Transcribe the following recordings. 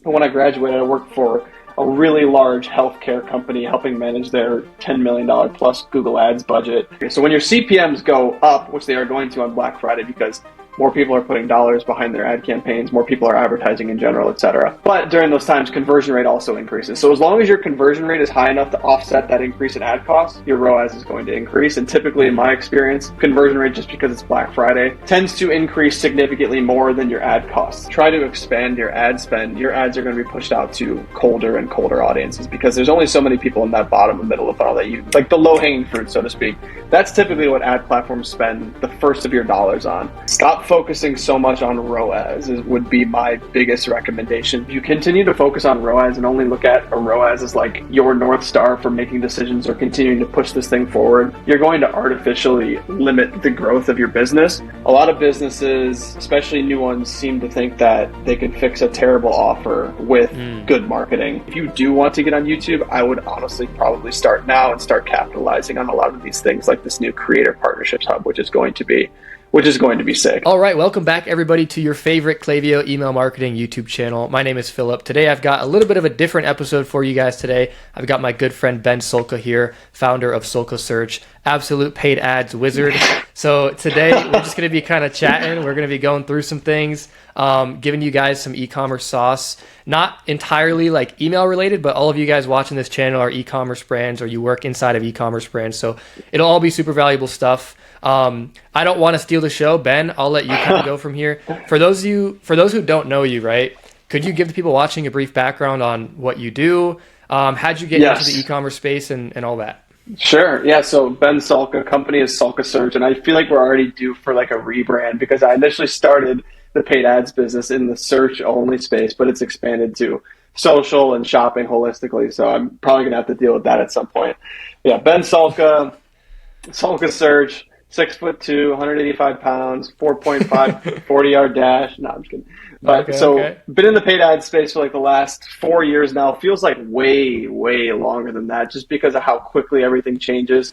When I graduated, I worked for a really large healthcare company helping manage their $10 million plus Google Ads budget. So when your CPMs go up, which they are going to on Black Friday because more people are putting dollars behind their ad campaigns, more people are advertising in general, etc. But during those times, conversion rate also increases. So as long as your conversion rate is high enough to offset that increase in ad costs, your ROAS is going to increase. And typically, in my experience, conversion rate, just because it's Black Friday, tends to increase significantly more than your ad costs. Try to expand your ad spend. Your ads are going to be pushed out to colder and colder audiences because there's only so many people in that bottom and middle of funnel that you, like the low-hanging fruit, so to speak. That's typically what ad platforms spend the first of your dollars on. Stop focusing so much on ROAS would be my biggest recommendation. If you continue to focus on ROAS and only look at a ROAS as like your North Star for making decisions or continuing to push this thing forward, you're going to artificially limit the growth of your business. A lot of businesses, especially new ones, seem to think that they can fix a terrible offer with good marketing. If you do want to get on YouTube, I would honestly probably start now and start capitalizing on a lot of these things like this new Creator Partnerships Hub, which is going to be sick. All right, welcome back everybody to your favorite Klaviyo email marketing YouTube channel. My name is Philip. Today I've got a little bit of a different episode for you guys today. I've got my good friend Ben Solka here, founder of Solka Search, absolute paid ads wizard. So today we're just going to be kind of chatting. We're going to be going through some things, giving you guys some e-commerce sauce, not entirely like email related, but all of you guys watching this channel are e-commerce brands or you work inside of e-commerce brands. So it'll all be super valuable stuff. I don't want to steal the show. Ben, I'll let you kind of go from here. For those who don't know you, right, could you give the people watching a brief background on what you do? How'd you get into the e-commerce space and all that? Sure. Yeah. So Ben Solka, company is Solka Search, and I feel like we're already due for like a rebrand because I initially started the paid ads business in the search only space, but it's expanded to social and shopping holistically. So I'm probably going to have to deal with that at some point. Yeah. Ben Solka, Solka Search. 6'2", 185 pounds, 4.5 40-yard dash. No, I'm just kidding. But been in the paid ad space for like the last 4 years now. Feels like way, way longer than that just because of how quickly everything changes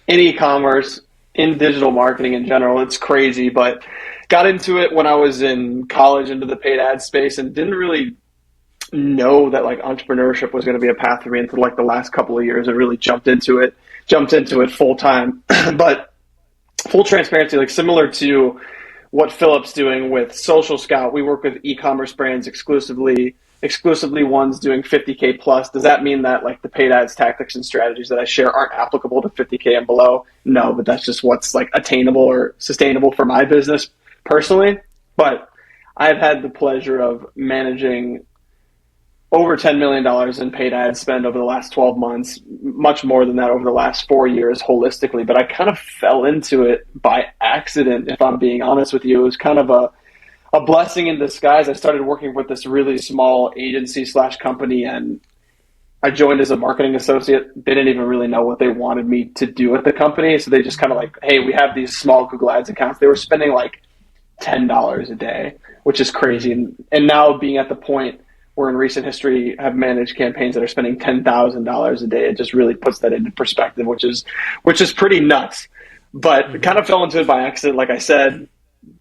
in e-commerce, in digital marketing in general. It's crazy, but got into it when I was in college into the paid ad space and didn't really know that like entrepreneurship was going to be a path for me until like the last couple of years. I really jumped into it full time. But full transparency, like similar to what Philip's doing with Social Scout, we work with e-commerce brands exclusively ones doing 50K plus. Does that mean that like the paid ads tactics and strategies that I share aren't applicable to 50K and below? No, but that's just what's like attainable or sustainable for my business personally. But I've had the pleasure of managing over $10 million in paid ad spend over the last 12 months, much more than that over the last 4 years holistically. But I kind of fell into it by accident, if I'm being honest with you. It was kind of a blessing in disguise. I started working with this really small agency / company, and I joined as a marketing associate. They didn't even really know what they wanted me to do at the company. So they just kind of like, hey, we have these small Google Ads accounts. They were spending like $10 a day, which is crazy. And now being at the point where in recent history have managed campaigns that are spending $10,000 a day, it just really puts that into perspective, which is pretty nuts. But kind of fell into it by accident, like I said,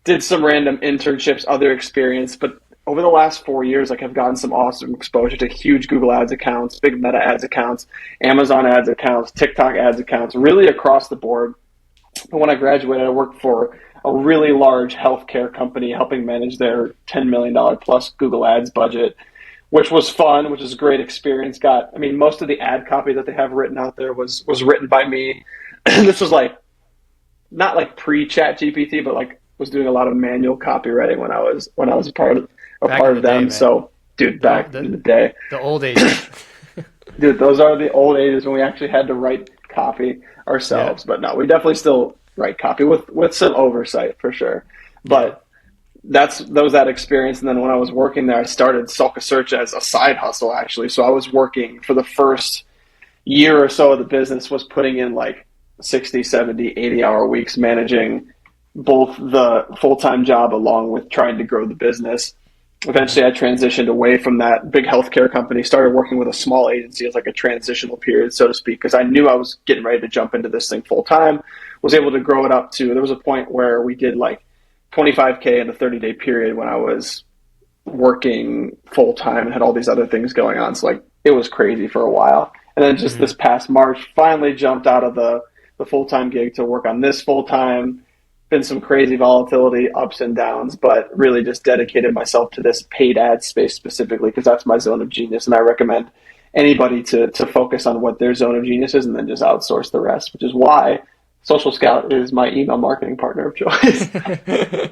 did some random internships, other experience. But over the last 4 years, like I've gotten some awesome exposure to huge Google Ads accounts, big Meta Ads accounts, Amazon Ads accounts, TikTok Ads accounts, really across the board. But when I graduated, I worked for a really large healthcare company helping manage their $10 million plus Google Ads budget, which was fun, which was a great experience. Most of the ad copy that they have written out there was written by me. This was like, not like pre-chat GPT, but like was doing a lot of manual copywriting when I was a part of them. So dude, back in the day, the old ages. Dude, those are the old ages when we actually had to write copy ourselves. Yeah. But no, we definitely still write copy with some oversight for sure. But that was that experience. And then when I was working there, I started Solka Search as a side hustle, actually. So I was working for the first year or so of the business, was putting in like 60, 70, 80-hour weeks managing both the full-time job along with trying to grow the business. Eventually, I transitioned away from that big healthcare company, started working with a small agency as like a transitional period, so to speak, because I knew I was getting ready to jump into this thing full-time, was able to grow it up to, there was a point where we did like 25K in a 30-day period when I was working full time and had all these other things going on. So like it was crazy for a while. And then just Hmm. this past March, finally jumped out of the full time gig to work on this full time. Been some crazy volatility, ups and downs, but really just dedicated myself to this paid ad space specifically because that's my zone of genius. And I recommend anybody to focus on what their zone of genius is and then just outsource the rest, which is why Social Scout is my email marketing partner of choice Yeah,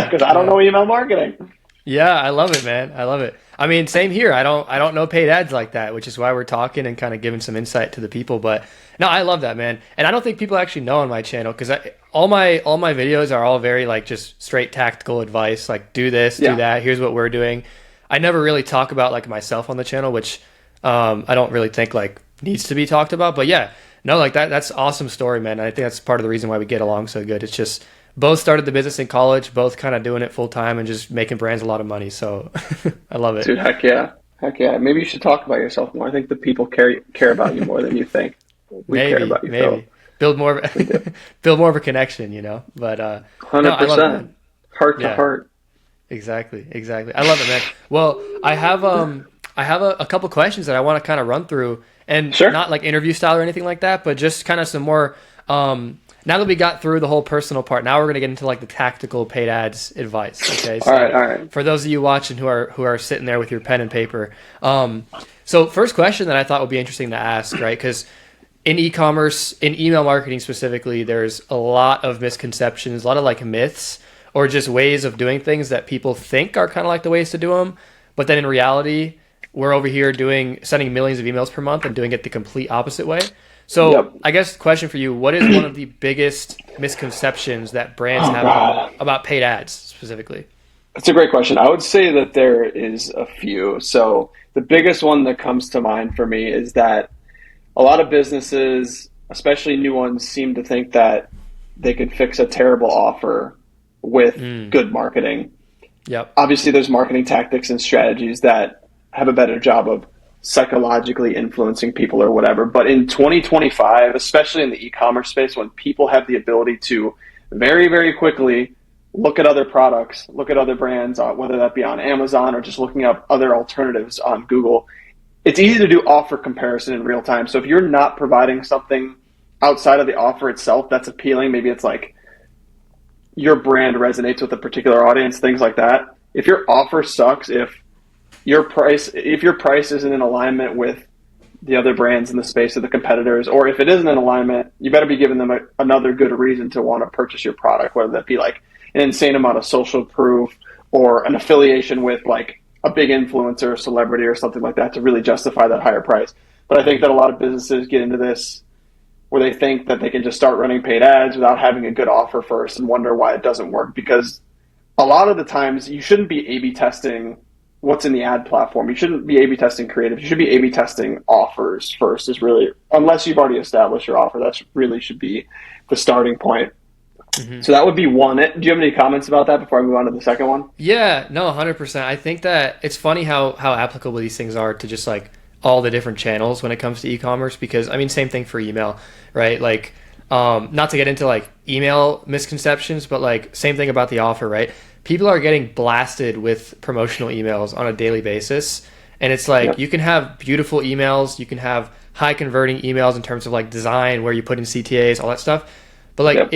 because I don't yeah. know email marketing. Yeah, I love it, man. I love it. I mean, same here. I don't know paid ads like that, which is why we're talking and kind of giving some insight to the people. But no, I love that, man. And I don't think people actually know on my channel because all my videos are all very like just straight tactical advice, like do this, do Yeah, that. Here's what we're doing. I never really talk about like myself on the channel, which I don't really think like needs to be talked about. But yeah, no, like that's awesome story, man. I think that's part of the reason why we get along so good. It's just both started the business in college, both kind of doing it full time and just making brands a lot of money. So I love it. dude, heck yeah. Heck yeah. Maybe you should talk about yourself more. I think the people care about you more than you think. We care Maybe, about you, Phil. maybe build more We do. build more of a connection, But no, I love it, 100%. man. Heart to Yeah, heart. exactly, exactly. I love it, man. Well, I have a couple questions that I want to kind of run through, and Sure. not like interview style or anything like that, but just kind of some more. Now that we got through the whole personal part, now we're gonna get into like the tactical paid ads advice. Okay, All right. so All right. for those of you watching who are sitting there with your pen and paper, so first question that I thought would be interesting to ask, right? Because in e-commerce, in email marketing specifically, there's a lot of misconceptions, a lot of like myths or just ways of doing things that people think are kind of like the ways to do them, but then in reality, we're over here sending millions of emails per month and doing it the complete opposite way. So Yep. I guess question for you, what is one of the biggest misconceptions that brands Oh, have God. about paid ads specifically? That's a great question. I would say that there is a few. So the biggest one that comes to mind for me is that a lot of businesses, especially new ones, seem to think that they could fix a terrible offer with Mm, good marketing. yep. Obviously, there's marketing tactics and strategies that have a better job of psychologically influencing people or whatever. But in 2025, especially in the e-commerce space, when people have the ability to very, very quickly look at other products, look at other brands, whether that be on Amazon or just looking up other alternatives on Google, it's easy to do offer comparison in real time. So if you're not providing something outside of the offer itself that's appealing, maybe it's like your brand resonates with a particular audience, things like that. If your offer sucks, if your price isn't in alignment with the other brands in the space of the competitors, or if it isn't in alignment, you better be giving them another good reason to want to purchase your product, whether that be like an insane amount of social proof or an affiliation with like a big influencer or celebrity or something like that to really justify that higher price. But I think that a lot of businesses get into this where they think that they can just start running paid ads without having a good offer first and wonder why it doesn't work, because a lot of the times you shouldn't be A/B testing what's in the ad platform. You shouldn't be A/B testing creative. You should be A/B testing offers first. Is really, unless you've already established your offer, that really should be the starting point. Hmm. So that would be one. Do you have any comments about that before I move on to the second one? Yeah, no, 100%. I think that it's funny how applicable these things are to just like all the different channels when it comes to e-commerce because I mean same thing for email, right? Like not to get into like email misconceptions, but like same thing about the offer, right? People are getting blasted with promotional emails on a daily basis, and it's like Yep. you can have beautiful emails, you can have high converting emails in terms of like design where you put in CTAs, all that stuff. But like Yep.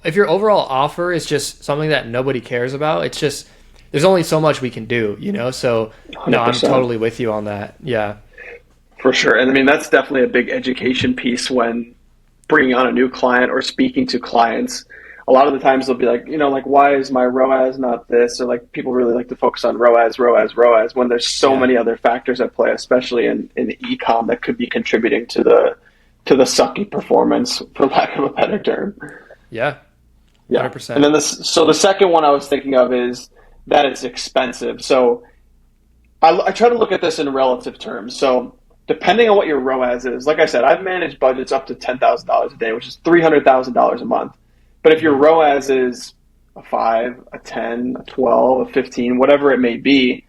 if your overall offer is just something that nobody cares about, it's just there's only so much we can do. So no, I'm 100%. totally with you on that. Yeah. For sure. And I mean, that's definitely a big education piece when bringing on a new client or speaking to clients. A lot of the times they'll be like, like, why is my ROAS not this? Or like people really like to focus on ROAS, ROAS, ROAS when there's so Yeah. many other factors at play, especially in the e-com that could be contributing to the sucky performance, for lack of a better term. Yeah. Yeah. And 100%. then so the second one I was thinking of is that it's expensive. So I try to look at this in relative terms. So depending on what your ROAS is, like I said, I've managed budgets up to $10,000 a day, which is $300,000 a month. But if your Hmm. ROAS is a 5, a 10, a 12, a 15, whatever it may be,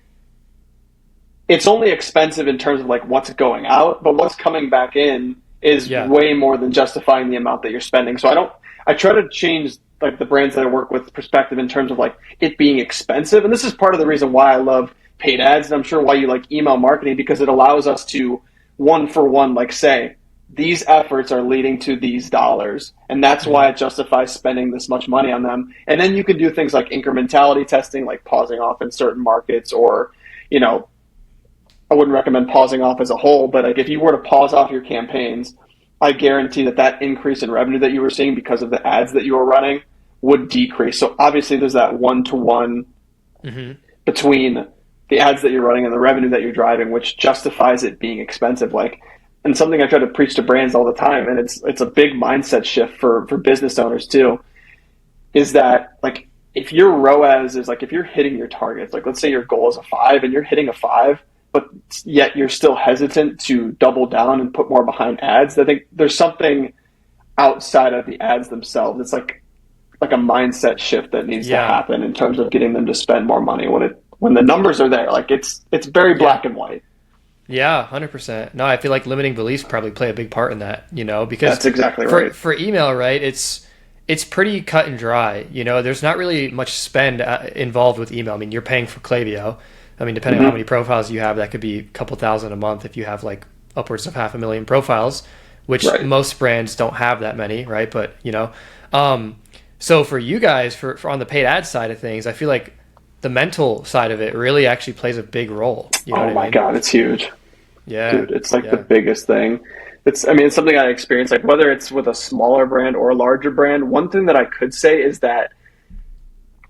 it's only expensive in terms of like what's going out, but what's coming back in is Yeah. way more than justifying the amount that you're spending. So I try to change like the brands that I work with perspective in terms of like it being expensive. And this is part of the reason why I love paid ads, and I'm sure why you like email marketing, because it allows us to one for one, like say, these efforts are leading to these dollars, and that's why it justifies spending this much money on them. And then you can do things like incrementality testing, like pausing off in certain markets, or, you know, I wouldn't recommend pausing off as a whole, but like if you were to pause off your campaigns, I guarantee that that increase in revenue that you were seeing because of the ads that you were running would decrease. So obviously there's that one-to-one between the ads that you're running and the revenue that you're driving, which justifies it being expensive. Like, and something I try to preach to brands all the time, and it's a big mindset shift for business owners too, is that like if your ROAS is like, if you're hitting your targets, like let's say your goal is a 5 and you're hitting a 5, but yet you're still hesitant to double down and put more behind ads, I think there's something outside of the ads themselves. It's like a mindset shift that needs to happen in terms of getting them to spend more money when the numbers are there. Like it's very black and white. Yeah, 100%. No, I feel like limiting beliefs probably play a big part in that, you know, because that's exactly right. For email, right, it's pretty cut and dry. You know, there's not really much spend involved with email. I mean, you're paying for Klaviyo. I mean, depending on how many profiles you have, that could be a couple thousand a month if you have like upwards of 500,000 profiles, which most brands don't have that many, right? But, you know, so for you guys, for on the paid ad side of things, I feel like the mental side of it really actually plays a big role. You know oh my God, it's huge. Yeah. Dude, it's like the biggest thing. It's something I experienced, like whether it's with a smaller brand or a larger brand. One thing that I could say is that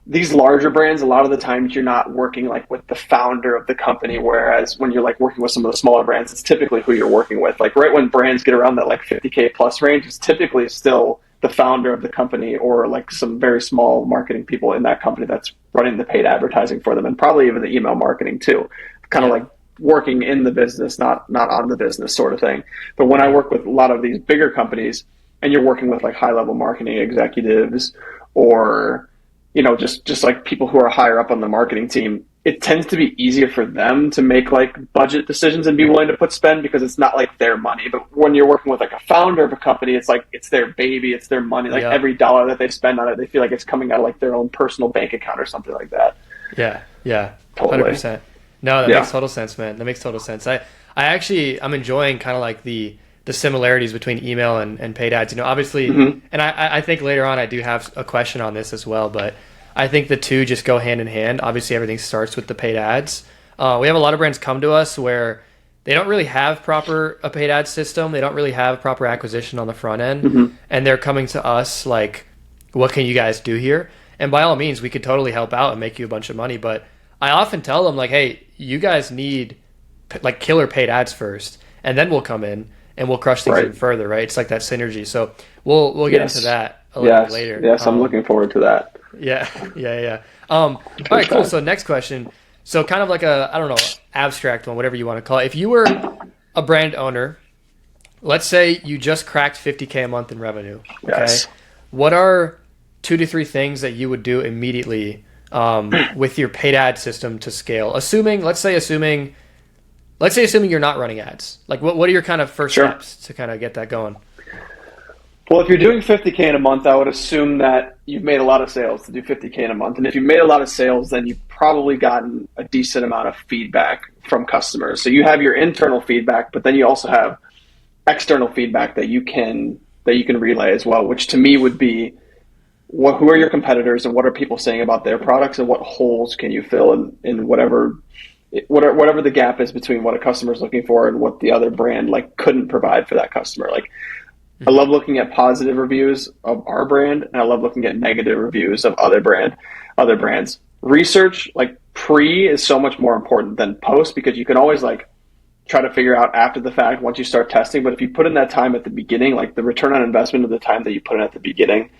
these larger brands, a lot of the times you're not working like with the founder of the company, whereas when you're like working with some of the smaller brands, it's typically who you're working with. Like right when brands get around that like 50K plus range, it's typically still the founder of the company or like some very small marketing people in that company that's running the paid advertising for them, and probably even the email marketing too. Kind of like working in the business, not on the business sort of thing. But when I work with a lot of these bigger companies and you're working with like high level marketing executives or, you know, just like people who are higher up on the marketing team, it tends to be easier for them to make like budget decisions and be willing to put spend because it's not like their money. But when you're working with like a founder of a company, it's like it's their baby, it's their money. Like every dollar that they spend on it, they feel like it's coming out of like their own personal bank account or something like that. Yeah, totally. 100%. No, that makes total sense, man. That makes total sense. I'm enjoying kind of like the similarities between email and paid ads. You know, obviously, and I think later on I do have a question on this as well, but I think the two just go hand in hand. Obviously, everything starts with the paid ads. We have a lot of brands come to us where they don't really have a paid ad system. They don't really have proper acquisition on the front end, and they're coming to us like, what can you guys do here? And by all means, we could totally help out and make you a bunch of money, but I often tell them like, hey, you guys need like killer paid ads first, and then we'll come in and we'll crush things even further, right? It's like that synergy. So we'll get into that a little bit later. Yes, I'm looking forward to that. Yeah. All right, cool. So next question. So kind of like a, I don't know, abstract one, whatever you want to call it. If you were a brand owner, let's say you just cracked 50K a month in revenue. Okay. What are 2 to 3 things that you would do immediately with your paid ad system to scale? Assuming you're not running ads. Like what are your kind of first steps to kind of get that going? Well, if you're doing 50K in a month, I would assume that you've made a lot of sales to do 50K in a month. And if you've made a lot of sales, then you've probably gotten a decent amount of feedback from customers. So you have your internal feedback, but then you also have external feedback that you can relay as well, which to me would be who are your competitors and what are people saying about their products and what holes can you fill in whatever the gap is between what a customer is looking for and what the other brand like couldn't provide for that customer. Like I love looking at positive reviews of our brand, and I love looking at negative reviews of other brands. Research, like pre, is so much more important than post, because you can always like try to figure out after the fact once you start testing. But if you put in that time at the beginning, like the return on investment of the time that you put in at the beginning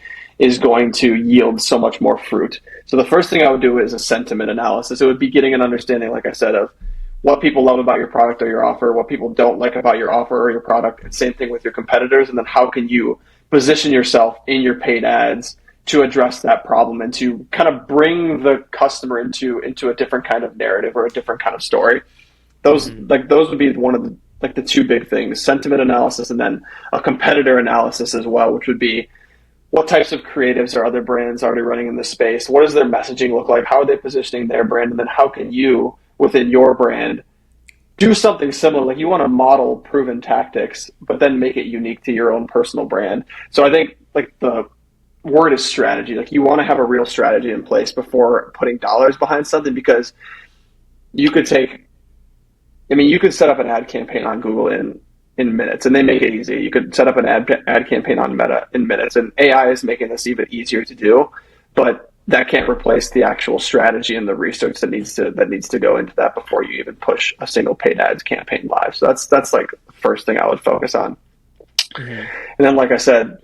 is going to yield so much more fruit. So the first thing I would do is a sentiment analysis. It would be getting an understanding, like I said, of what people love about your product or your offer, what people don't like about your offer or your product, and same thing with your competitors. And then how can you position yourself in your paid ads to address that problem and to kind of bring the customer into a different kind of narrative or a different kind of story. Those would be one of the 2 big things: sentiment analysis and then a competitor analysis as well, which would be what types of creatives are other brands already running in this space? What does their messaging look like? How are they positioning their brand? And then how can you, within your brand, do something similar? Like you want to model proven tactics, but then make it unique to your own personal brand. So I think like the word is strategy. Like you want to have a real strategy in place before putting dollars behind something, because you could you could set up an ad campaign on Google in minutes, and they make it easy. You could set up an ad campaign on Meta in minutes, and AI is making this even easier to do, but that can't replace the actual strategy and the research that needs to go into that before you even push a single paid ads campaign live. So that's like the first thing I would focus on. Mm-hmm. And then, like I said,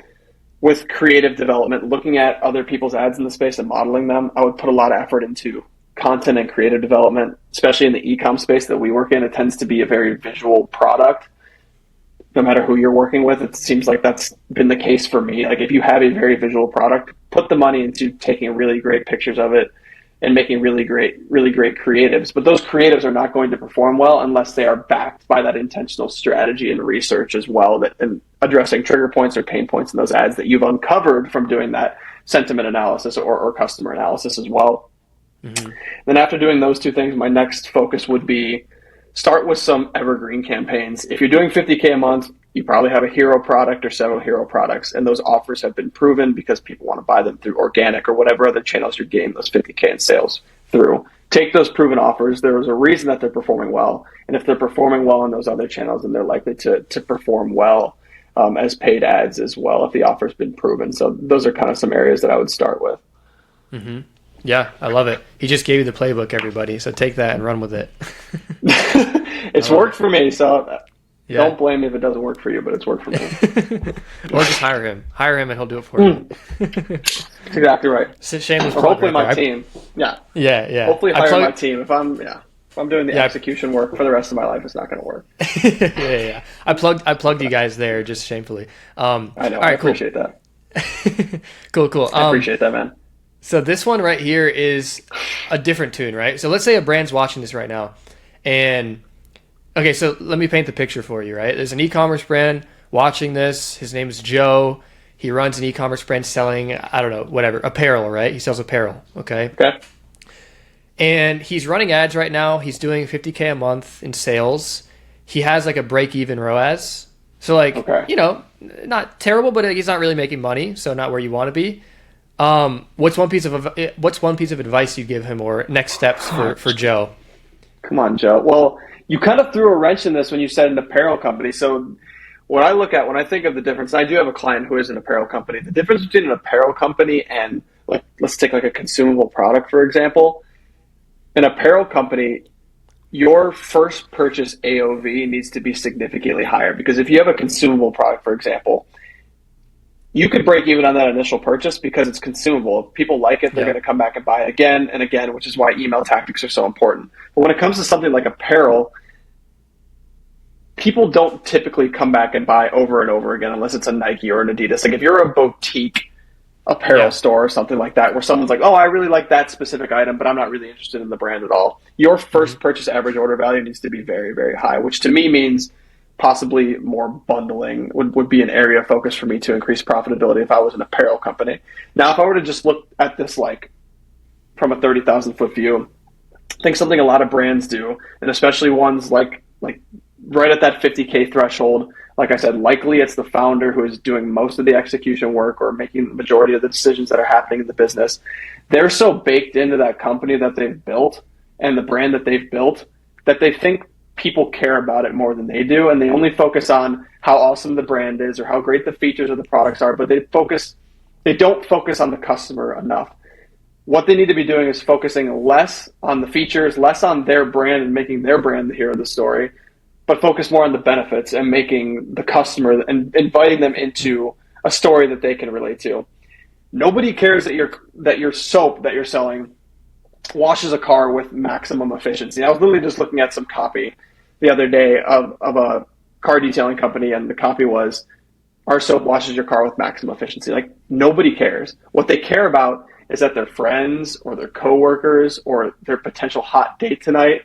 with creative development, looking at other people's ads in the space and modeling them, I would put a lot of effort into content and creative development, especially in the ecom space that we work in. It tends to be a very visual product. No matter who you're working with, it seems like that's been the case for me. Like if you have a very visual product, put the money into taking really great pictures of it and making really great creatives. But those creatives are not going to perform well unless they are backed by that intentional strategy and research as well, and addressing trigger points or pain points in those ads that you've uncovered from doing that sentiment analysis or customer analysis as well. Mm-hmm. Then after doing those two things, my next focus would be start with some evergreen campaigns. If you're doing $50K a month, you probably have a hero product or several hero products, and those offers have been proven because people want to buy them through organic or whatever other channels you're getting those $50K in sales through. Take those proven offers. There's a reason that they're performing well, and if they're performing well in those other channels, then they're likely to perform well as paid ads as well if the offer's been proven. So those are kind of some areas that I would start with. Mm-hmm. Yeah, I love it. He just gave you the playbook, everybody. So take that and run with it. It's worked for me, so don't blame me if it doesn't work for you, but it's worked for me. Or just hire him. Hire him and he'll do it for you. That's exactly right. Shameless or hopefully my team. Yeah. Yeah. Hopefully hire my team. If I'm doing the execution work for the rest of my life, it's not going to work. Yeah. I plugged you guys there just shamefully. I know. All right, I appreciate that. Cool. I appreciate that, man. So this one right here is a different tune, right? So let's say a brand's watching this right now. And, okay, so let me paint the picture for you, right? There's an e-commerce brand watching this. His name is Joe. He runs an e-commerce brand selling, I don't know, whatever, apparel, right? He sells apparel, okay? Okay. And he's running ads right now. He's doing $50K a month in sales. He has like a break-even ROAS. So like, not terrible, but he's not really making money, so not where you want to be. What's one piece of advice you'd give him, or next steps for Joe? Come on, Joe. Well, you kind of threw a wrench in this when you said an apparel company. So what I look at when I think of the difference, I do have a client who is an apparel company. The difference between an apparel company and, like, let's take like a consumable product, for example. An apparel company, your first purchase AOV needs to be significantly higher, because if you have a consumable product, for example, you could break even on that initial purchase because it's consumable. If people like it, they're going to come back and buy it again and again, which is why email tactics are so important. But when it comes to something like apparel, people don't typically come back and buy over and over again unless it's a Nike or an Adidas. Like if you're a boutique apparel store or something like that, where someone's like, oh, I really like that specific item, but I'm not really interested in the brand at all. Your first purchase average order value needs to be very, very high, which to me means possibly more bundling would be an area of focus for me to increase profitability if I was an apparel company. Now, if I were to just look at this like from a 30,000 foot view, I think something a lot of brands do, and especially ones like right at that 50K threshold, like I said, likely it's the founder who is doing most of the execution work or making the majority of the decisions that are happening in the business. They're so baked into that company that they've built and the brand that they've built that they think people care about it more than they do, and they only focus on how awesome the brand is or how great the features of the products are, but they don't focus on the customer enough. What they need to be doing is focusing less on the features, less on their brand and making their brand the hero of the story, but focus more on the benefits and making the customer and inviting them into a story that they can relate to. Nobody cares that your soap that you're selling washes a car with maximum efficiency. I was literally just looking at some copy the other day of a car detailing company, and the copy was, our soap washes your car with maximum efficiency. Like, nobody cares. What they care about is that their friends or their coworkers or their potential hot date tonight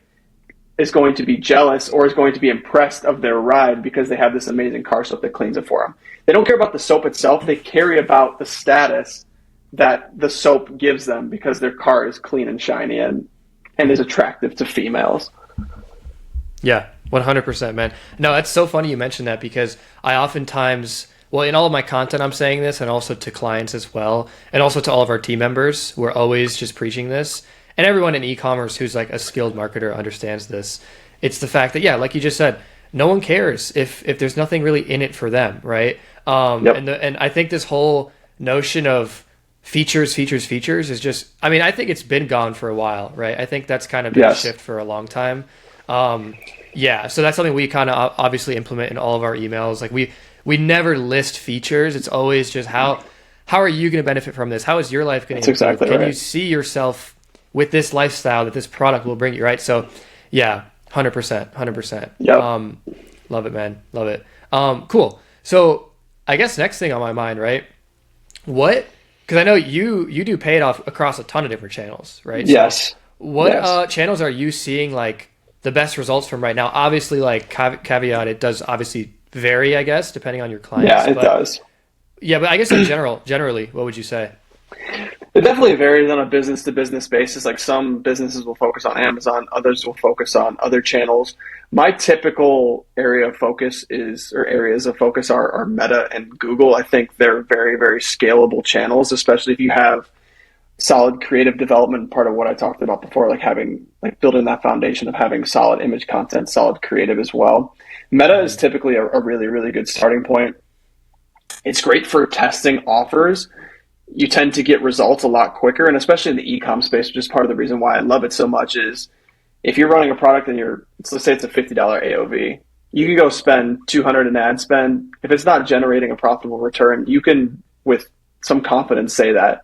is going to be jealous or is going to be impressed of their ride because they have this amazing car soap that cleans it for them. They don't care about the soap itself. They care about the status that the soap gives them because their car is clean and shiny and is attractive to females. Yeah, 100%, man. No, that's so funny you mentioned that because I oftentimes, well, in all of my content, I'm saying this, and also to clients as well, and also to all of our team members, we're always just preaching this. And everyone in e-commerce who's like a skilled marketer understands this. It's the fact that, yeah, like you just said, no one cares if there's nothing really in it for them, right? Yep. And I think this whole notion of features is just, I mean, I think it's been gone for a while, right? I think that's kind of been a shift for a long time. Yeah, so that's something we kind of obviously implement in all of our emails. Like we never list features. It's always just how are you going to benefit from this? How is your life going to improve? Exactly Can right. you see yourself with this lifestyle that this product will bring you, right? So yeah, 100%. Yep. Love it, man. Love it. Cool. So I guess next thing on my mind, right? Because I know you do paid off across a ton of different channels, right? Yes. So what Yes. channels are you seeing like the best results from right now? Obviously, like caveat, it does obviously vary, I guess, depending on your clients. Yeah, it does. Yeah, but I guess in generally, what would you say? It definitely varies on a business to business basis. Like some businesses will focus on Amazon, others will focus on other channels. My typical area of focus or areas of focus are Meta and Google. I think they're very, very scalable channels, especially if you have solid creative development, part of what I talked about before, like building that foundation of having solid image content, solid creative as well. Meta is typically a really, really good starting point. It's great for testing offers. You tend to get results a lot quicker, and especially in the ecom space, which is part of the reason why I love it so much, is if you're running a product and let's say it's a $50 AOV, you can go spend 200 in ad spend. If it's not generating a profitable return, you can with some confidence say that,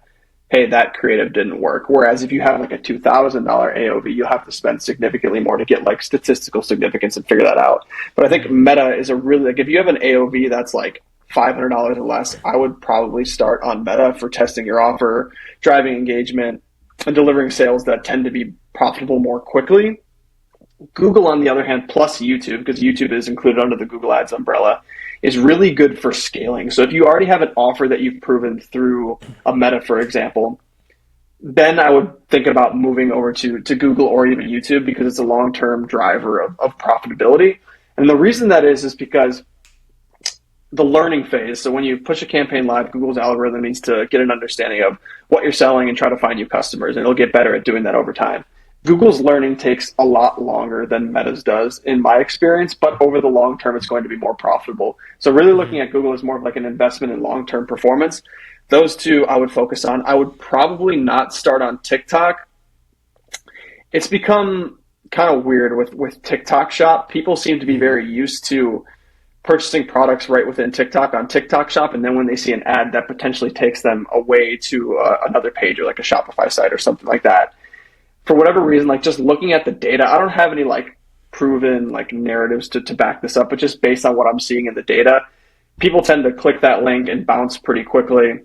hey, that creative didn't work. Whereas if you have like a $2,000 AOV, you'll have to spend significantly more to get like statistical significance and figure that out. But I think Meta is like if you have an AOV that's like $500 or less, I would probably start on Meta for testing your offer, driving engagement, and delivering sales that tend to be profitable more quickly. Google, on the other hand, plus YouTube, because YouTube is included under the Google Ads umbrella, is really good for scaling. So if you already have an offer that you've proven through a Meta, for example, then I would think about moving over to Google or even YouTube because it's a long-term driver of profitability. And the reason that is because the learning phase. So when you push a campaign live, Google's algorithm needs to get an understanding of what you're selling and try to find new customers, and it'll get better at doing that over time. Google's learning takes a lot longer than Meta's does, in my experience, but over the long term, it's going to be more profitable. So really looking at Google as more of like an investment in long-term performance. Those two I would focus on. I would probably not start on TikTok. It's become kind of weird with TikTok Shop. People seem to be very used to purchasing products right within TikTok on TikTok Shop, and then when they see an ad that potentially takes them away to another page or like a Shopify site or something like that, for whatever reason, like just looking at the data, I don't have any like proven like narratives to back this up, but just based on what I'm seeing in the data, people tend to click that link and bounce pretty quickly.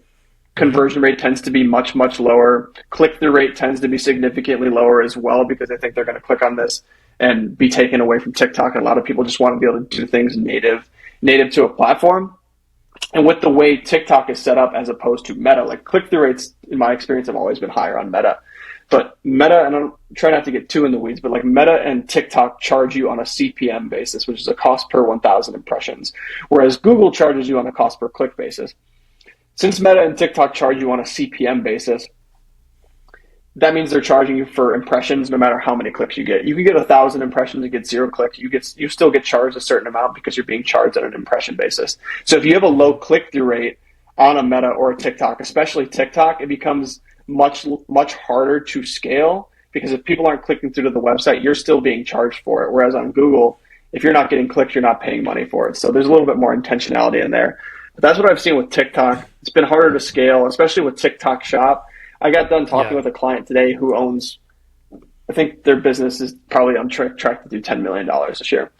Conversion rate tends to be much, much lower. Click-through rate tends to be significantly lower as well because they think they're going to click on this and be taken away from TikTok. And a lot of people just want to be able to do things native to a platform. And with the way TikTok is set up as opposed to Meta, like click-through rates, in my experience, have always been higher on Meta. But Meta, and I'm trying not to get too in the weeds, but like Meta and TikTok charge you on a CPM basis, which is a cost per 1,000 impressions, whereas Google charges you on a cost per click basis. Since Meta and TikTok charge you on a CPM basis, that means they're charging you for impressions no matter how many clicks you get. You can get 1,000 impressions and get 0 clicks. You still get charged a certain amount because you're being charged on an impression basis. So if you have a low click-through rate on a Meta or a TikTok, especially TikTok, it becomes much, much harder to scale because if people aren't clicking through to the website, you're still being charged for it. Whereas on Google, if you're not getting clicks, you're not paying money for it. So there's a little bit more intentionality in there. But that's what I've seen with TikTok. It's been harder to scale, especially with TikTok Shop. I got done talking with a client today who owns, I think their business is probably on track to do $10 million this year.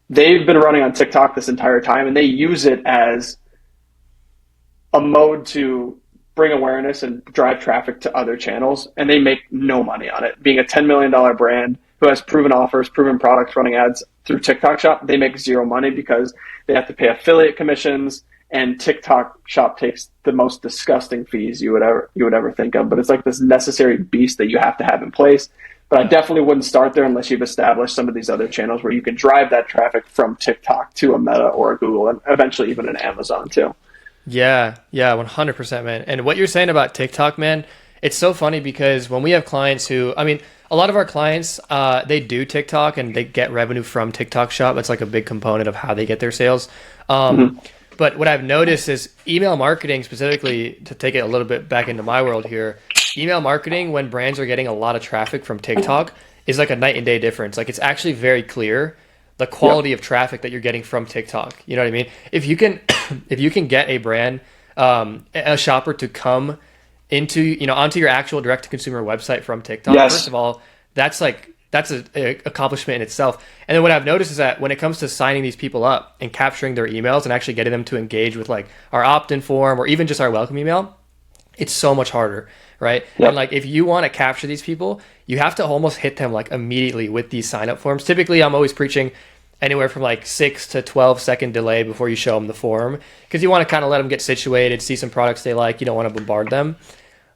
They've been running on TikTok this entire time, and they use it as a mode to bring awareness and drive traffic to other channels, and they make no money on it. Being a $10 million brand, who has proven offers, proven products running ads through TikTok Shop, they make zero money because they have to pay affiliate commissions, and TikTok Shop takes the most disgusting fees you would ever think of. But it's like this necessary beast that you have to have in place. But I definitely wouldn't start there unless you've established some of these other channels where you can drive that traffic from TikTok to a Meta or a Google, and eventually even an Amazon too. Yeah, 100%, man. And what you're saying about TikTok, man, it's so funny because when we have clients who, I mean, a lot of our clients, they do TikTok and they get revenue from TikTok Shop. It's like a big component of how they get their sales. But what I've noticed is email marketing, specifically, to take it a little bit back into my world here, email marketing, when brands are getting a lot of traffic from TikTok, is like a night and day difference. Like, it's actually very clear the quality of traffic that you're getting from TikTok. You know what I mean? If you can, if you can get a brand, a shopper to come onto your actual direct to consumer website from TikTok, first of all, that's an accomplishment in itself. And then what I've noticed is that when it comes to signing these people up and capturing their emails and actually getting them to engage with like our opt-in form or even just our welcome email, it's so much harder, right? And like, if you want to capture these people, you have to almost hit them like immediately with these sign up forms. Typically, I'm always preaching anywhere from like 6 to 12 second delay before you show them the form, because you want to kind of let them get situated, see some products they like. You don't want to bombard them.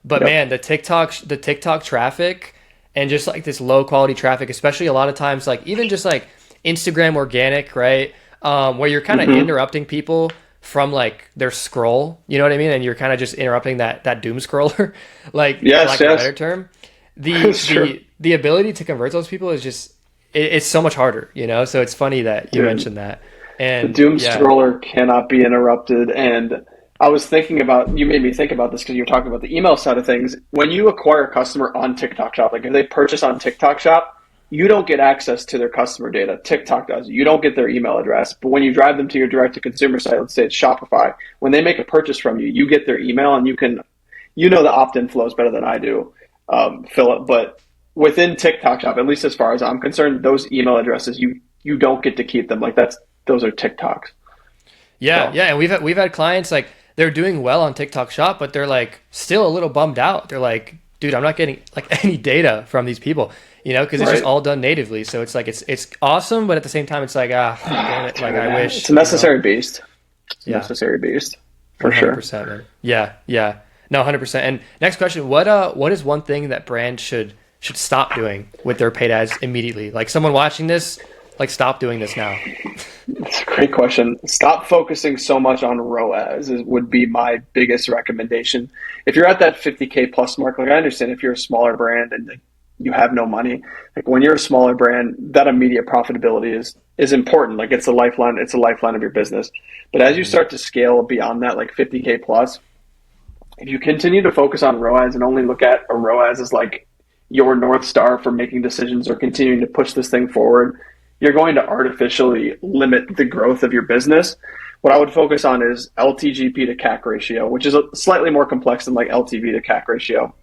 But man, the TikTok traffic and just like this low quality traffic, especially a lot of times, like even just like Instagram organic, right? Where you're kind of interrupting people from like their scroll, you know what I mean? And you're kind of just interrupting that doom scroller, like, a better term. The ability to convert those people is just, it's so much harder, you know? So it's funny that you mentioned that. And the doom scroller cannot be interrupted. And I was thinking about, you made me think about this because you're talking about the email side of things. When you acquire a customer on TikTok Shop, like if they purchase on TikTok Shop, you don't get access to their customer data. TikTok does. You don't get their email address. But when you drive them to your direct-to-consumer site, let's say it's Shopify, when they make a purchase from you, you get their email, and you know the opt-in flows better than I do, Philip. But within TikTok Shop, at least as far as I'm concerned, those email addresses, you don't get to keep them. Like those are TikToks. Yeah, and we've had clients like they're doing well on TikTok Shop, but they're like still a little bummed out. They're like, dude, I'm not getting like any data from these people, you know, because it's just all done natively. So it's like it's awesome, but at the same time, it's like damn it, like I wish. It's a necessary beast. It's a necessary beast for 100%, sure. Man. Yeah, no, 100%. And next question: what is one thing that brands should stop doing with their paid ads immediately? Like someone watching this, like stop doing this now. That's a great question. Stop focusing so much on ROAS would be my biggest recommendation. If you're at that 50K plus mark, like I understand if you're a smaller brand and you have no money, like when you're a smaller brand, that immediate profitability is important. Like it's a lifeline of your business. But as you start to scale beyond that, like 50K plus, if you continue to focus on ROAS and only look at a ROAS as like your North Star for making decisions or continuing to push this thing forward, you're going to artificially limit the growth of your business. What I would focus on is LTGP to CAC ratio, which is slightly more complex than like LTV to CAC ratio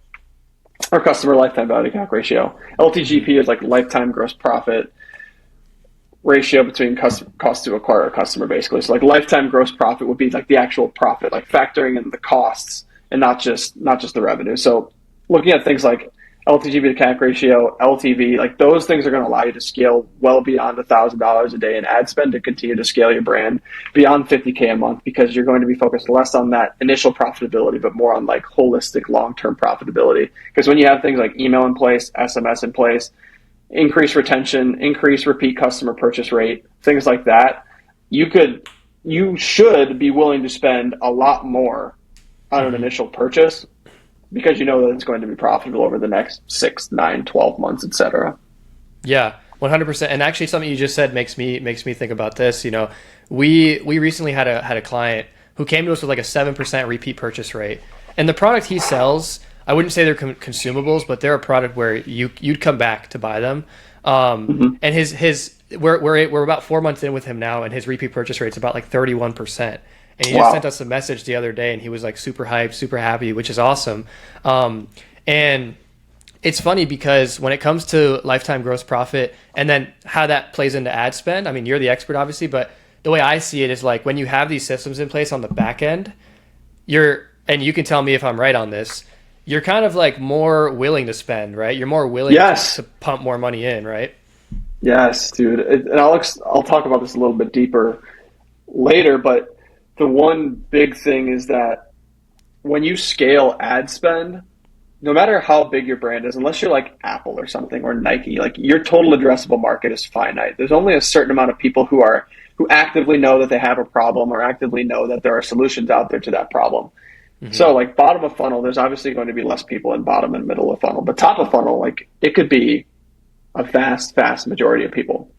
or customer lifetime value to CAC ratio. LTGP is like lifetime gross profit ratio between cost to acquire a customer, basically. So like lifetime gross profit would be like the actual profit, like factoring in the costs and not just the revenue. So looking at things like LTV to CAC ratio, LTV, like those things are going to allow you to scale well beyond $1,000 a day in ad spend to continue to scale your brand beyond 50K a month, because you're going to be focused less on that initial profitability, but more on like holistic long-term profitability. Because when you have things like email in place, SMS in place, increase retention, increase repeat customer purchase rate, things like that, you should be willing to spend a lot more on an initial purchase, because you know that it's going to be profitable over the next 6, 9, 12 months, etc. Yeah, 100%. And actually, something you just said makes me think about this. You know, we recently had a client who came to us with like a 7% repeat purchase rate, and the product he sells, I wouldn't say they're consumables, but they're a product where you'd come back to buy them. And we're about 4 months in with him now, and his repeat purchase rate's about like 31%. And he just sent us a message the other day, and he was like super hyped, super happy, which is awesome. And it's funny because when it comes to lifetime gross profit and then how that plays into ad spend, I mean, you're the expert, obviously, but the way I see it is like when you have these systems in place on the back end, and you can tell me if I'm right on this, you're kind of like more willing to spend, right? You're more willing Yes. to pump more money in, right? Yes, dude. And I'll talk about this a little bit deeper later, but the one big thing is that when you scale ad spend, no matter how big your brand is, unless you're like Apple or something or Nike, like your total addressable market is finite. There's only a certain amount of people who actively know that they have a problem or actively know that there are solutions out there to that problem. Hmm. So like bottom of funnel, there's obviously going to be less people in bottom and middle of funnel, but top of funnel, like it could be a vast majority of people.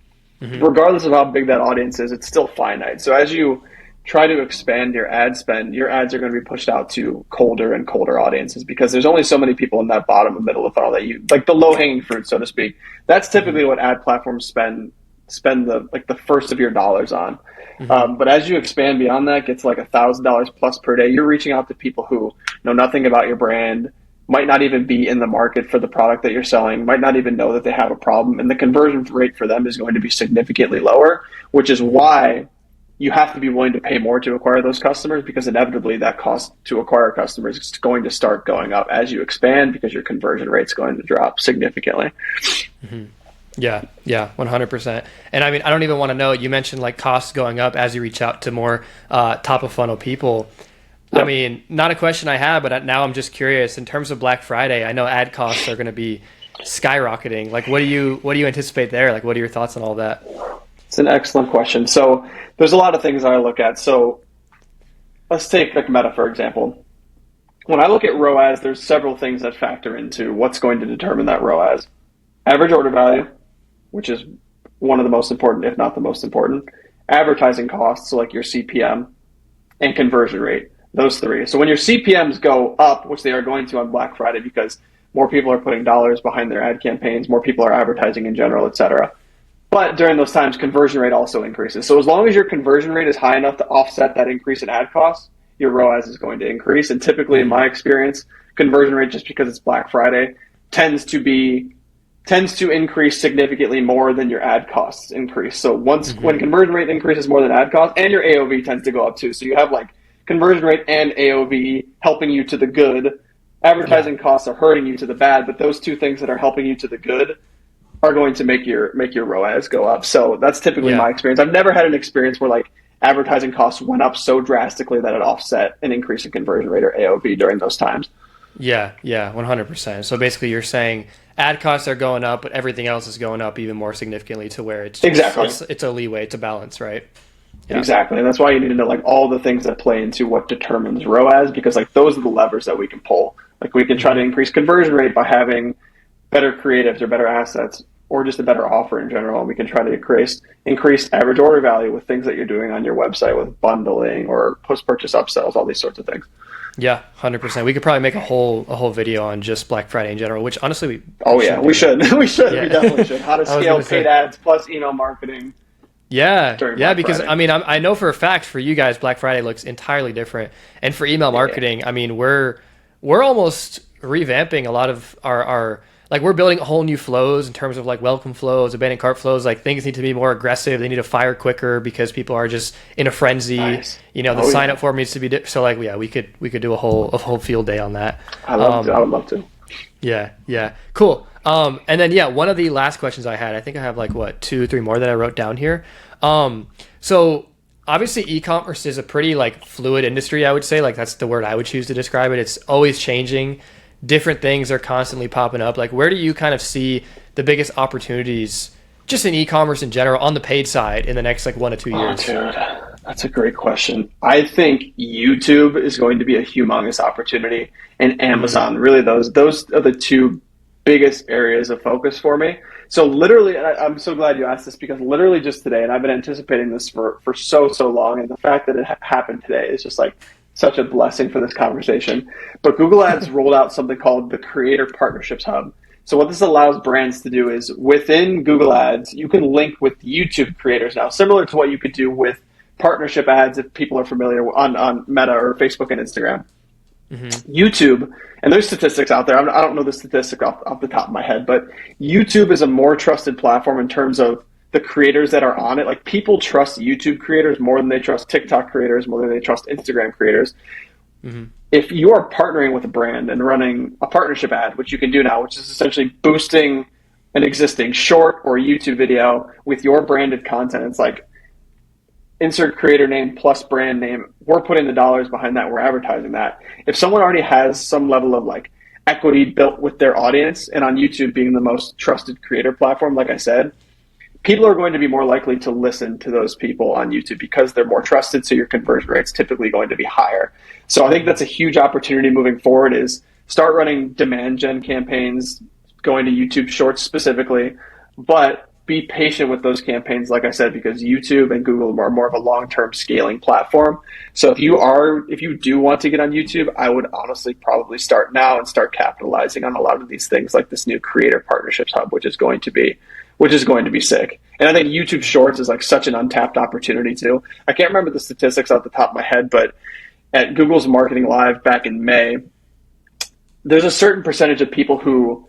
Hmm. Regardless of how big that audience is, it's still finite. So as you try to expand your ad spend, your ads are going to be pushed out to colder and colder audiences because there's only so many people in that bottom and middle of funnel that you like the low hanging fruit, so to speak. That's Hmm. typically what ad platforms spend the first of your dollars on. Hmm. But as you expand beyond that, gets like $1,000 plus per day, you're reaching out to people who know nothing about your brand, might not even be in the market for the product that you're selling, might not even know that they have a problem, and the conversion rate for them is going to be significantly lower, which is why you have to be willing to pay more to acquire those customers because inevitably that cost to acquire customers is going to start going up as you expand because your conversion rate's going to drop significantly. Hmm. Yeah, yeah, 100%. And I mean, I don't even want to know. You mentioned like costs going up as you reach out to more top of funnel people. I Yep. mean, not a question I have, but now I'm just curious. In terms of Black Friday, I know ad costs are going to be skyrocketing. Like, what do you anticipate there? Like, what are your thoughts on all that? It's an excellent question. So there's a lot of things I look at. So let's take like Meta, for example. When I look at ROAS, there's several things that factor into what's going to determine that ROAS. Average order value, which is one of the most important, if not the most important. Advertising costs, so like your CPM, and conversion rate. Those three. So when your CPMs go up, which they are going to on Black Friday because more people are putting dollars behind their ad campaigns, more people are advertising in general, et cetera. But during those times, conversion rate also increases. So as long as your conversion rate is high enough to offset that increase in ad costs, your ROAS is going to increase. And typically, in Hmm. my experience, conversion rate, just because it's Black Friday, tends to be tends to increase significantly more than your ad costs increase. So when Hmm. conversion rate increases more than ad cost, and your AOV tends to go up too. So you have like conversion rate and AOV helping you to the good. Yeah, Advertising costs are hurting you to the bad, but those two things that are helping you to the good are going to make your ROAS go up. So that's typically yeah. my experience. I've never had an experience where like advertising costs went up so drastically that it offset an increase in conversion rate or AOV during those times. Yeah, yeah, 100%. So basically you're saying ad costs are going up, but everything else is going up even more significantly to where it's just Exactly. it's a leeway, it's a balance, right? Yeah. Exactly. And that's why you need to know like all the things that play into what determines ROAS because like those are the levers that we can pull. Like we can try to Hmm. increase conversion rate by having better creatives or better assets or just a better offer in general. We can try to increase average order value with things that you're doing on your website with bundling or post purchase upsells, all these sorts of things. Yeah, 100%. We could probably make a whole video on just Black Friday in general, which honestly we Oh yeah, should we do. should. We should. We Yeah. definitely should. How to I was scale gonna paid say. ads plus email marketing Yeah, during yeah, Black because Friday. I mean, I know for a fact for you guys, Black Friday looks entirely different, and for email Yeah. marketing, I mean, we're almost revamping a lot of our like we're building whole new flows in terms of like welcome flows, abandoned cart flows. Like things need to be more aggressive. They need to fire quicker because people are just in a frenzy. Nice. You know, the Oh sign yeah. up form needs to be so like yeah, we could do a whole field day on that. I would love to. Yeah, yeah, cool. And then yeah, one of the last questions I had, I think I have like what two, three more that I wrote down here. So obviously e-commerce is a pretty like fluid industry, I would say. Like that's the word I would choose to describe it. It's always changing. Different things are constantly popping up. Like where do you kind of see the biggest opportunities just in e-commerce in general on the paid side in the next like 1 to 2 years? Dude, that's a great question. I think YouTube is going to be a humongous opportunity, and Mm-hmm. Amazon. Really, those are the two biggest areas of focus for me. So literally, and I'm so glad you asked this because literally just today, and I've been anticipating this for so long, and the fact that it happened today is just like such a blessing for this conversation. But Google Ads rolled out something called the Creator Partnerships Hub. So what this allows brands to do is within Google Ads, you can link with YouTube creators now, similar to what you could do with partnership ads if people are familiar on Meta or Facebook and Instagram. Mm-hmm. YouTube, and there's statistics out there. I don't know the statistic off the top of my head, but YouTube is a more trusted platform in terms of the creators that are on it. Like people trust YouTube creators more than they trust TikTok creators, more than they trust Instagram creators. Mm-hmm. if you are partnering with a brand and running a partnership ad, which you can do now, which is essentially boosting an existing short or YouTube video with your branded content, it's like insert creator name plus brand name. We're putting the dollars behind that. We're advertising that. If someone already has some level of like equity built with their audience, and on YouTube being the most trusted creator platform, like I said, people are going to be more likely to listen to those people on YouTube because they're more trusted. So your conversion rate's typically going to be higher. So I think that's a huge opportunity moving forward is start running demand gen campaigns, going to YouTube Shorts specifically, but be patient with those campaigns, like I said, because YouTube and Google are more of a long-term scaling platform. So if you do want to get on YouTube, I would honestly probably start now and start capitalizing on a lot of these things like this new creator partnerships hub, which is going to be sick. And I think YouTube Shorts is like such an untapped opportunity too. I can't remember the statistics off the top of my head, but at Google's Marketing Live back in May, there's a certain percentage of people who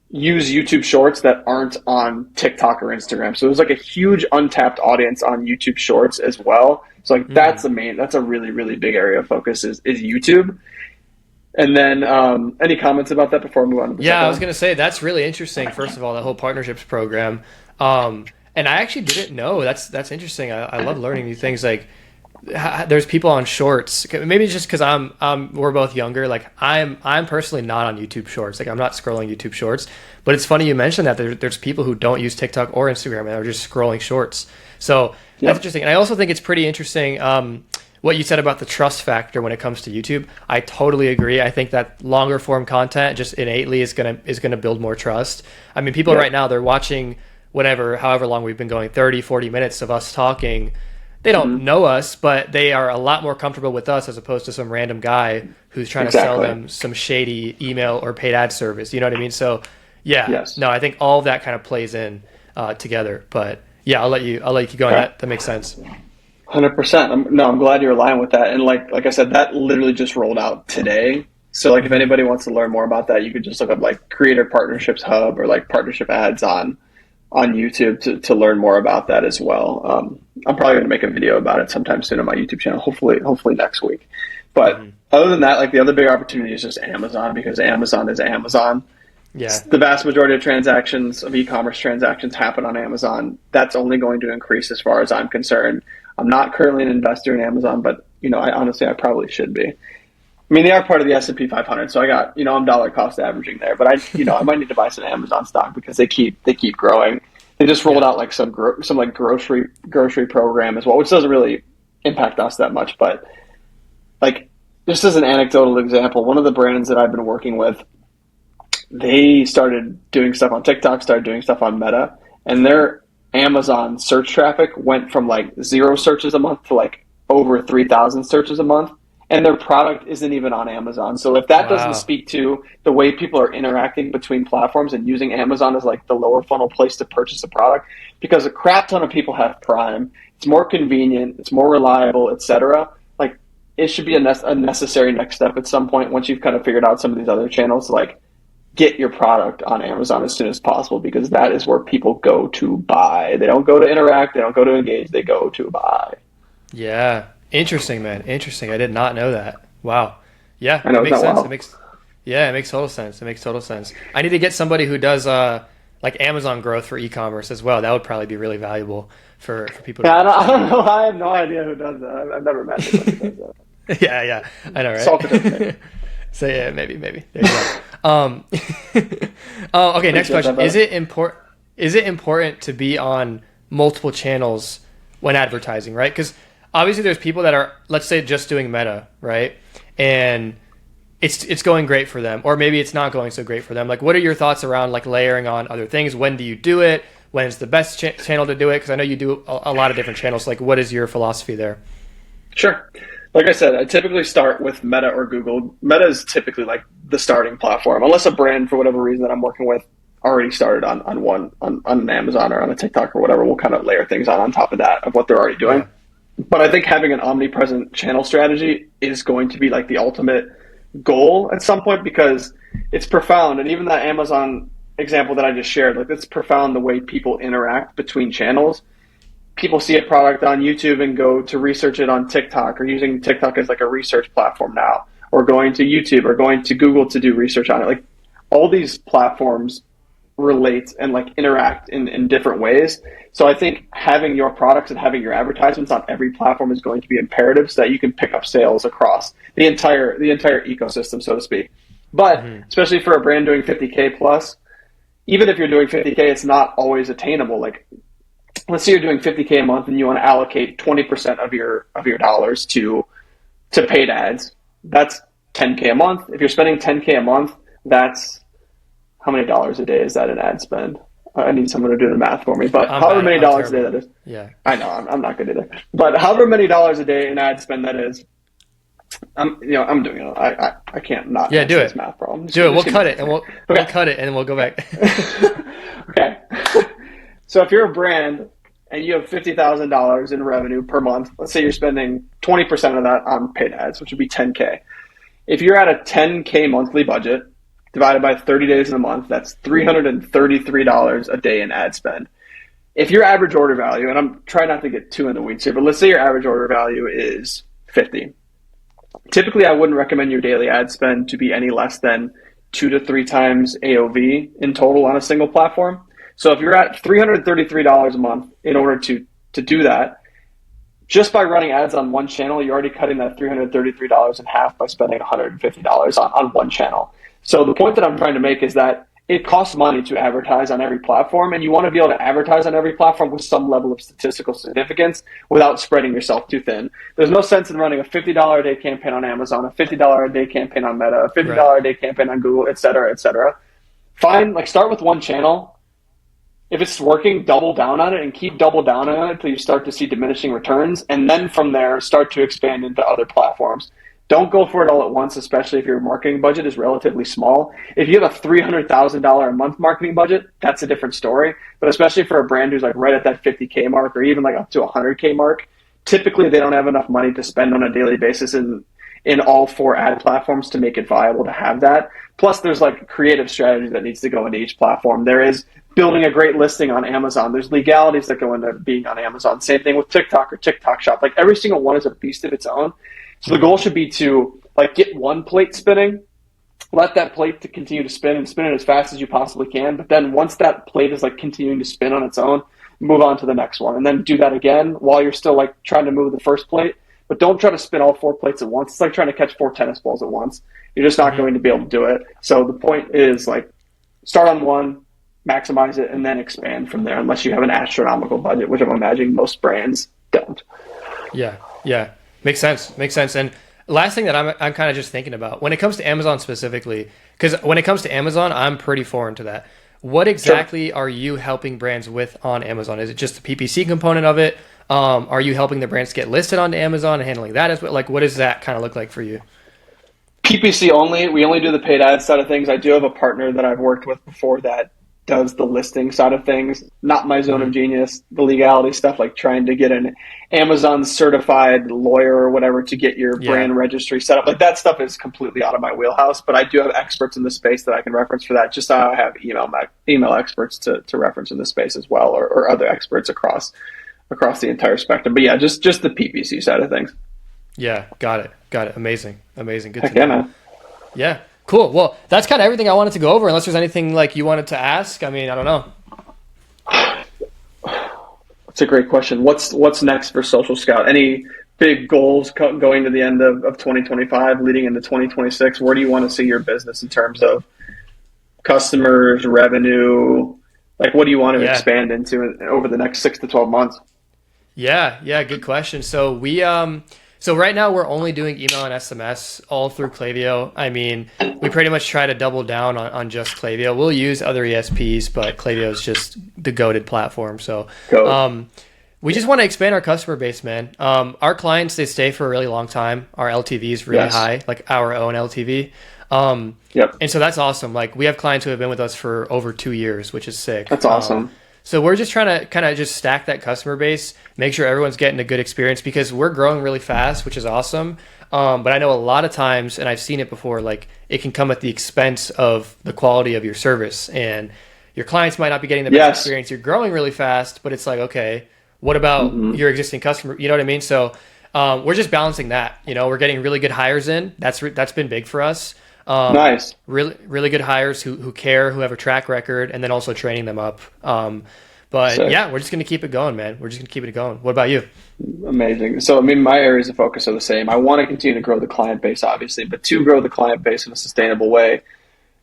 use YouTube Shorts that aren't on TikTok or Instagram. So there's like a huge untapped audience on YouTube Shorts as well. So like that's a really, really big area of focus is YouTube. And then any comments about that before we move on to the Yeah, second I was one? going to say that's really interesting. First of all, the whole partnerships program. And I actually didn't know. That's interesting. I love learning new things. Like there's people on Shorts. Maybe just because we're both younger. Like I'm personally not on YouTube Shorts. Like I'm not scrolling YouTube Shorts. But it's funny you mentioned that there's people who don't use TikTok or Instagram and are just scrolling Shorts. So that's interesting. And I also think it's pretty interesting. What you said about the trust factor when it comes to YouTube, I totally agree. I think that longer form content just innately is gonna build more trust. I mean, people right now, they're watching however long we've been going, 30, 40 minutes of us talking. They don't know us, but they are a lot more comfortable with us as opposed to some random guy who's trying to sell them some shady email or paid ad service. You know what I mean? So no, I think all of that kind of plays in together. But yeah, I'll let you keep going. That makes sense. 100%. I'm glad you're aligned with that. And like I said, that literally just rolled out today. So like if anybody wants to learn more about that, you could just look up like Creator Partnerships Hub or like partnership ads on YouTube to learn more about that as well. I'm probably going to make a video about it sometime soon on my YouTube channel, hopefully next week. But other than that, like the other big opportunity is just Amazon, because Amazon is Amazon. Yeah. The vast majority of e-commerce transactions happen on Amazon. That's only going to increase as far as I'm concerned. I'm not currently an investor in Amazon, but I probably should be. I mean, they are part of the S&P 500, so I got, I'm dollar cost averaging there, but I might need to buy some Amazon stock because they keep growing. They just rolled out like some like grocery program as well, which doesn't really impact us that much, but like just as an anecdotal example, one of the brands that I've been working with, they started doing stuff on TikTok, started doing stuff on Meta, and their Amazon search traffic went from like 0 searches a month to like over 3,000 searches a month. And their product isn't even on Amazon. So if that doesn't speak to the way people are interacting between platforms and using Amazon as like the lower funnel place to purchase a product, because a crap ton of people have Prime, it's more convenient, it's more reliable, etc. Like it should be a necessary next step at some point once you've kind of figured out some of these other channels, like get your product on Amazon as soon as possible, because that is where people go to buy. They don't go to interact, they don't go to engage, they go to buy. Yeah. Interesting, man. Interesting. I did not know that. Wow. Yeah, I know, it makes sense. wild. It makes total sense. It makes total sense. I need to get somebody who does like Amazon growth for e-commerce as well. That would probably be really valuable for people to I don't know. I have no idea who does that. I've never met anybody who does that. Yeah, I know, right? So yeah, maybe. There you go. Okay, next question. Is it important to be on multiple channels when advertising, right? Because obviously there's people that are, let's say, just doing Meta, right? And it's going great for them, or maybe it's not going so great for them. Like, what are your thoughts around like layering on other things? When do you do it? When is the best channel to do it? Because I know you do a lot of different channels. Like, what is your philosophy there? Sure. Like I said, I typically start with Meta or Google. Meta is typically like the starting platform, unless a brand, for whatever reason that I'm working with, already started on an Amazon or on a TikTok or whatever. We'll kind of layer things on top of that of what they're already doing. Yeah. But I think having an omnipresent channel strategy is going to be like the ultimate goal at some point, because it's profound. And even that Amazon example that I just shared, like it's profound the way people interact between channels. people see a product on YouTube and go to research it on TikTok, or using TikTok as like a research platform now, or going to YouTube or going to Google to do research on it. Like all these platforms relate and like interact in different ways. So I think having your products and having your advertisements on every platform is going to be imperative so that you can pick up sales across the entire ecosystem, so to speak. But especially for a brand doing 50K plus, even if you're doing 50K, it's not always attainable. Like let's say you're doing 50K a month and you want to allocate 20% of your dollars to paid ads. That's 10K a month. If you're spending 10K a month, that's how many dollars a day is that in ad spend? I need someone to do the math for me, but however many dollars a day that is. Yeah, I know I'm not good either. But however many dollars a day in ad spend that is, I'm doing it. I can't not. Yeah, do it. This math problem. Do it. We'll cut it and we'll cut it and we'll go back. Okay. So if you're a brand and you have $50,000 in revenue per month, let's say you're spending 20% of that on paid ads, which would be 10K. If you're at a 10K monthly budget, divided by 30 days in a month, that's $333 a day in ad spend. If your average order value, and I'm trying not to get too in the weeds here, but let's say your average order value is 50. Typically, I wouldn't recommend your daily ad spend to be any less than 2 to 3 times AOV in total on a single platform. So if you're at $333 a month, in order to do that, just by running ads on one channel, you're already cutting that $333 in half by spending $150 on one channel. So the point that I'm trying to make is that it costs money to advertise on every platform, and you want to be able to advertise on every platform with some level of statistical significance without spreading yourself too thin. There's no sense in running a $50 a day campaign on Amazon, a $50 a day campaign on Meta, a $50 a day campaign on Google, et cetera, et cetera. Start with one channel. If it's working, double down on it and keep double down on it until you start to see diminishing returns. And then from there, start to expand into other platforms. Don't go for it all at once, especially if your marketing budget is relatively small. If you have a $300,000 a month marketing budget, that's a different story. But especially for a brand who's like right at that 50K mark or even like up to 100K mark, typically they don't have enough money to spend on a daily basis in all 4 ad platforms to make it viable to have that. Plus there's like creative strategy that needs to go into each platform. There is building a great listing on Amazon. There's legalities that go into being on Amazon. Same thing with TikTok or TikTok Shop. Like every single one is a beast of its own. So the goal should be to like get one plate spinning, let that plate to continue to spin and spin it as fast as you possibly can. But then once that plate is like continuing to spin on its own, move on to the next one. And then do that again while you're still like trying to move the first plate. But don't try to spin all 4 plates at once. It's like trying to catch 4 tennis balls at once. You're just not going to be able to do it. So the point is like start on one, maximize it, and then expand from there unless you have an astronomical budget, which I'm imagining most brands don't. Yeah. Makes sense. And last thing that I'm kind of just thinking about when it comes to Amazon specifically, because when it comes to Amazon, I'm pretty foreign to that. What exactly are you helping brands with on Amazon? Is it just the PPC component of it? Are you helping the brands get listed onto Amazon and handling that as well? Like, what does that kind of look like for you? PPC only. We only do the paid ad side of things. I do have a partner that I've worked with before that does the listing side of things, not my zone of genius, the legality stuff, like trying to get an Amazon certified lawyer or whatever to get your brand registry set up. Like that stuff is completely out of my wheelhouse, but I do have experts in the space that I can reference for that. Just how I have email experts to reference in the space as well, or other experts across the entire spectrum. But yeah, just the PPC side of things. Yeah, got it. Amazing. Good Heck to know. Yeah, man. Yeah. Cool. Well, that's kind of everything I wanted to go over. Unless there's anything like you wanted to ask. I mean, I don't know. That's a great question. What's next for Social Scout? Any big goals going to the end of 2025, leading into 2026? Where do you want to see your business in terms of customers, revenue? Like, what do you want to expand into over the next 6 to 12 months? Yeah. Good question. So So right now we're only doing email and SMS all through Klaviyo. I mean, we pretty much try to double down on just Klaviyo. We'll use other ESPs, but Klaviyo is just the goated platform. So we just want to expand our customer base, man. Our clients, they stay for a really long time. Our LTV is really high, like our own LTV. And so that's awesome. Like we have clients who have been with us for over 2 years, which is sick. That's awesome. So we're just trying to kind of just stack that customer base, make sure everyone's getting a good experience because we're growing really fast, which is awesome. But I know a lot of times, and I've seen it before, like it can come at the expense of the quality of your service and your clients might not be getting the best experience. You're growing really fast, but it's like, okay, What about Hmm. your existing customer? You know what I mean? So we're just balancing that. You know, we're getting really good hires in. That's been big for us. Nice. Really good hires who care, who have a track record, and then also training them up. But Sick. yeah, we're just gonna keep it going, man. We're just gonna keep it going. What about you? Amazing. So, I mean, my areas of focus are the same. I want to continue to grow the client base, obviously, but to grow the client base in a sustainable way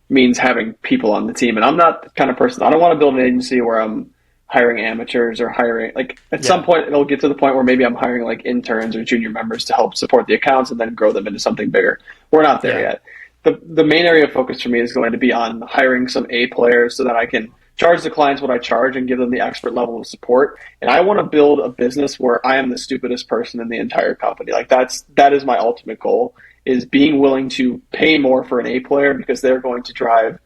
means having people on the team. And I'm not the kind of person, I don't want to build an agency where I'm hiring amateurs or hiring, like, at some Yeah, point, it'll get to the point where maybe I'm hiring like interns or junior members to help support the accounts and then grow them into something bigger. We're not there yeah, yet. The main area of focus for me is going to be on hiring some A players so that I can charge the clients what I charge and give them the expert level of support. And I want to build a business where I am the stupidest person in the entire company. Like that is my ultimate goal, is being willing to pay more for an A player because they're going to drive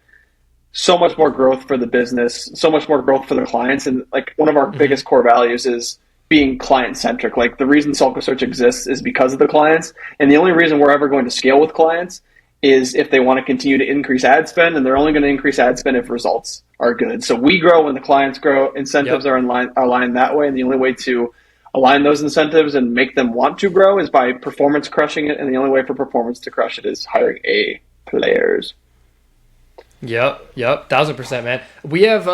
so much more growth for the business, so much more growth for the clients. And like one of our hmm biggest core values is being client centric. Like the reason Sulka Search exists is because of the clients. And the only reason we're ever going to scale with clients is if they want to continue to increase ad spend, and they're only going to increase ad spend if results are good. So we grow when the clients grow. Incentives yep, are aligned that way. And the only way to align those incentives and make them want to grow is by performance crushing it. And the only way for performance to crush it is hiring A players. yep, 1,000%, man. We have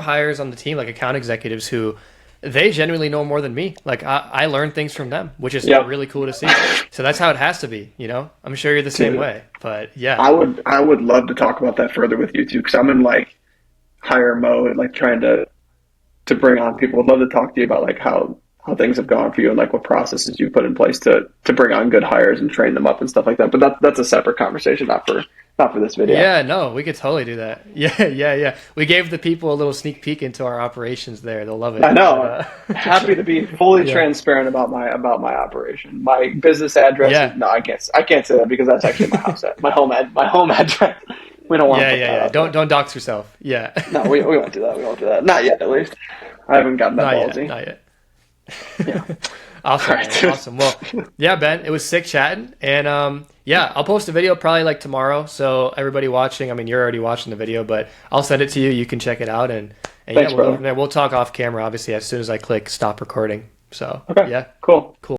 hires on the team, like account executives who they genuinely know more than me. Like I learn things from them, which is Yep. really cool to see. So that's how it has to be, you know? I'm sure you're the same Dude, way. But yeah. I would love to talk about that further with you too, because I'm in like hire mode, like trying to bring on people. I'd love to talk to you about like how things have gone for you and like what processes you put in place to bring on good hires and train them up and stuff like that. But that's a separate conversation, not for this video. Yeah, no, we could totally do that. Yeah, yeah, yeah. We gave the people a little sneak peek into our operations there. They'll love I it. But know. Happy to be fully yeah. transparent about my operation. My business address is Yeah. no, I can't say that because that's actually my house my home address. We don't want to Yeah, put yeah, that yeah. out there. Don't dox yourself. Yeah. No, we won't do that. We won't do that. Not yet, at least. I haven't gotten that Not yet. ballsy. Not yet. Yeah. All Awesome, right, man. dude. Awesome. Well, yeah, Ben, it was sick chatting. And yeah, I'll post a video probably like tomorrow. So everybody watching, I mean, you're already watching the video, but I'll send it to you. You can check it out. And yeah, Thanks, we'll go brother. from there. We'll talk off camera, obviously, as soon as I click stop recording. So Okay, yeah, cool. cool.